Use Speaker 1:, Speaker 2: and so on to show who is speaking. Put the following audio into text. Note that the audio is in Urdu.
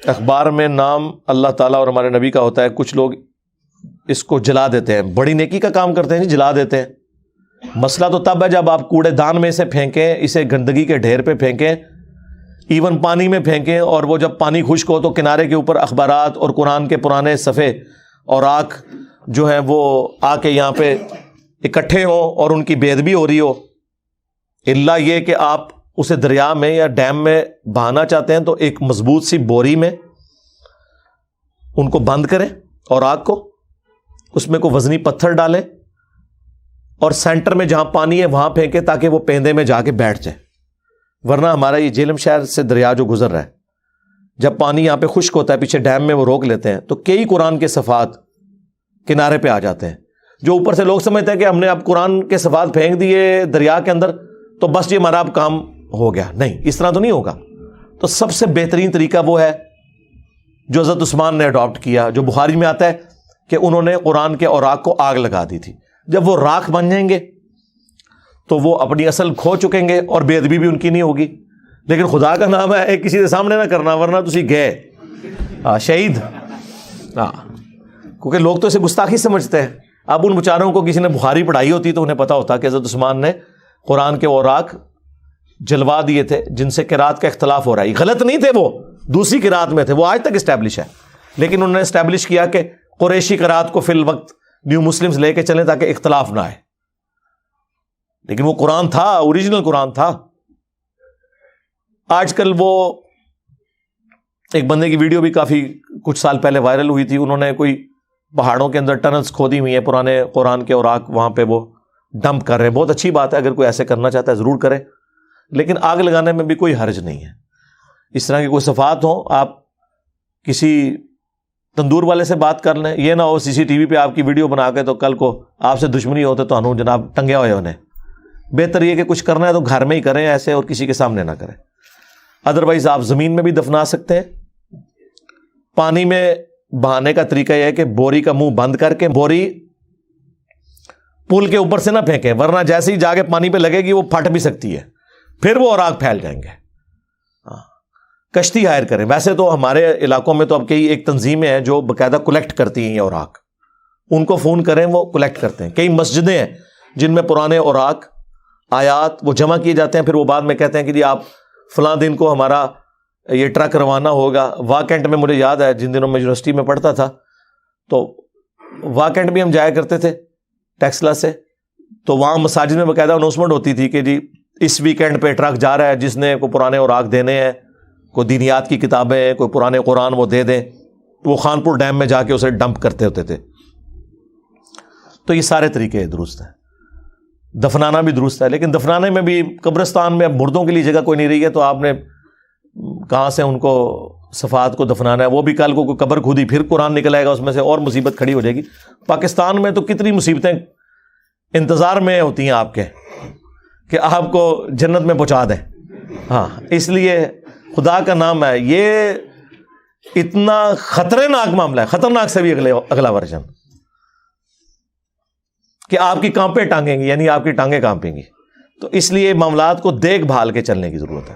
Speaker 1: اخبار میں نام اللہ تعالیٰ اور ہمارے نبی کا ہوتا ہے، کچھ لوگ اس کو جلا دیتے ہیں، بڑی نیکی کا کام کرتے ہیں جی، جلا دیتے ہیں۔ مسئلہ تو تب ہے جب آپ کوڑے دان میں اسے پھینکیں، اسے گندگی کے ڈھیر پہ پھینکیں، ایون پانی میں پھینکیں، اور وہ جب پانی خشک ہو تو کنارے کے اوپر اخبارات اور قرآن کے پرانے صفحے اور آنکھ جو ہیں وہ آ کے یہاں پہ اکٹھے ہوں اور ان کی بے ادبی ہو رہی ہو۔ الا یہ کہ آپ اسے دریا میں یا ڈیم میں بہانا چاہتے ہیں تو ایک مضبوط سی بوری میں ان کو بند کریں اور آگ کو، اس میں کوئی وزنی پتھر ڈالیں اور سینٹر میں جہاں پانی ہے وہاں پھینکیں تاکہ وہ پیندے میں جا کے بیٹھ جائے۔ ورنہ ہمارا یہ جہلم شہر سے دریا جو گزر رہا ہے، جب پانی یہاں پہ خشک ہوتا ہے پیچھے ڈیم میں وہ روک لیتے ہیں تو کئی قرآن کے صفحات کنارے پہ آ جاتے ہیں، جو اوپر سے لوگ سمجھتے ہیں کہ ہم نے اب قرآن کے صفحات پھینک دیے دریا کے اندر تو بس یہ ہمارا اب کام ہو گیا۔ نہیں، اس طرح تو نہیں ہوگا۔ تو سب سے بہترین طریقہ وہ ہے جو حضرت عثمان نے اڈاپٹ کیا، جو بخاری میں آتا ہے کہ انہوں نے قرآن کے اوراق کو آگ لگا دی تھی۔ جب وہ راکھ بن جائیں گے تو وہ اپنی اصل کھو چکیں گے اور بے ادبی بھی ان کی نہیں ہوگی۔ لیکن خدا کا نام ہے کسی کے سامنے نہ کرنا، ورنہ تسی گئے شہید۔ کیونکہ لوگ تو اسے گستاخی سمجھتے ہیں۔ اب ان بیچاروں کو کسی نے بخاری پڑھائی ہوتی تو انہیں پتا ہوتا کہ حضرت عثمان نے قرآن کے اوراق جلوا دیے تھے جن سے قرات کا اختلاف ہو رہا ہے۔ غلط نہیں تھے، وہ دوسری قرات میں تھے، وہ آج تک اسٹیبلش ہے، لیکن انہوں نے اسٹیبلش کیا کہ قریشی قرات کو فی الوقت نیو مسلمز لے کے چلیں تاکہ اختلاف نہ آئے، لیکن وہ قرآن تھا، اوریجنل قرآن تھا۔ آج کل وہ ایک بندے کی ویڈیو بھی کافی کچھ سال پہلے وائرل ہوئی تھی، انہوں نے کوئی پہاڑوں کے اندر ٹنلز کھودی ہوئی ہیں پرانے قرآن کے اوراق، وہاں پہ وہ ڈمپ کر رہے ہیں۔ بہت اچھی بات ہے، اگر کوئی ایسے کرنا چاہتا ہے ضرور کرے، لیکن آگ لگانے میں بھی کوئی حرج نہیں ہے۔ اس طرح کی کوئی صفحات ہوں، آپ کسی تندور والے سے بات کر لیں، یہ نہ ہو CCTV پہ آپ کی ویڈیو بنا کے تو کل کو آپ سے دشمنی ہوتے تو انہوں جناب ٹنگے ہوئے انہیں۔ بہتر یہ کہ کچھ کرنا ہے تو گھر میں ہی کریں ایسے، اور کسی کے سامنے نہ کریں۔ ادروائز آپ زمین میں بھی دفنا سکتے ہیں۔ پانی میں بہانے کا طریقہ یہ ہے کہ بوری کا منہ بند کر کے بوری پل کے اوپر سے نہ پھینکیں، ورنہ جیسے ہی جا کے پانی پہ لگے گی وہ پھٹ بھی سکتی ہے، پھر وہ اوراق پھیل جائیں گے۔ کشتی ہائر کریں۔ ویسے تو ہمارے علاقوں میں تو اب کئی ایک تنظیمیں ہیں جو باقاعدہ کلیکٹ کرتی ہیں یہ اوراق، ان کو فون کریں، وہ کلیکٹ کرتے ہیں۔ کئی مسجدیں ہیں جن میں پرانے اوراق آیات وہ جمع کیے جاتے ہیں، پھر وہ بعد میں کہتے ہیں کہ جی آپ فلاں دن کو ہمارا یہ ٹرک روانہ ہوگا۔ واکینٹ میں مجھے یاد ہے جن دنوں میں یونیورسٹی میں پڑھتا تھا تو واکینٹ بھی ہم جایا کرتے تھے ٹیکسلا سے، تو وہاں مساجد میں باقاعدہ اناؤنسمنٹ ہوتی تھی کہ جی اس ویکینڈ پہ ٹرک جا رہا ہے، جس نے کوئی پرانے اوراق دینے ہیں، کوئی دینیات کی کتابیں، کوئی پرانے قرآن وہ دے دیں۔ وہ خانپور ڈیم میں جا کے اسے ڈمپ کرتے ہوتے تھے۔ تو یہ سارے طریقے درست ہیں۔ دفنانا بھی درست ہے، لیکن دفنانے میں بھی قبرستان میں اب مردوں کے لیے جگہ کوئی نہیں رہی ہے، تو آپ نے کہاں سے ان کو صفحات کو دفنانا ہے؟ وہ بھی کل کو کوئی قبر کھودی پھر قرآن نکل آئے گا اس میں سے، اور مصیبت کھڑی ہو جائے گی۔ پاکستان میں تو کتنی مصیبتیں انتظار میں ہوتی ہیں آپ کے کہ آپ کو جنت میں پہنچا دیں۔ ہاں، اس لیے خدا کا نام ہے، یہ اتنا خطرناک معاملہ ہے، خطرناک سے بھی اگلا ورژن، کہ آپ کی کانپیں ٹانگیں گی، یعنی آپ کی ٹانگیں کانپیں گی۔ تو اس لیے معاملات کو دیکھ بھال کے چلنے کی ضرورت ہے۔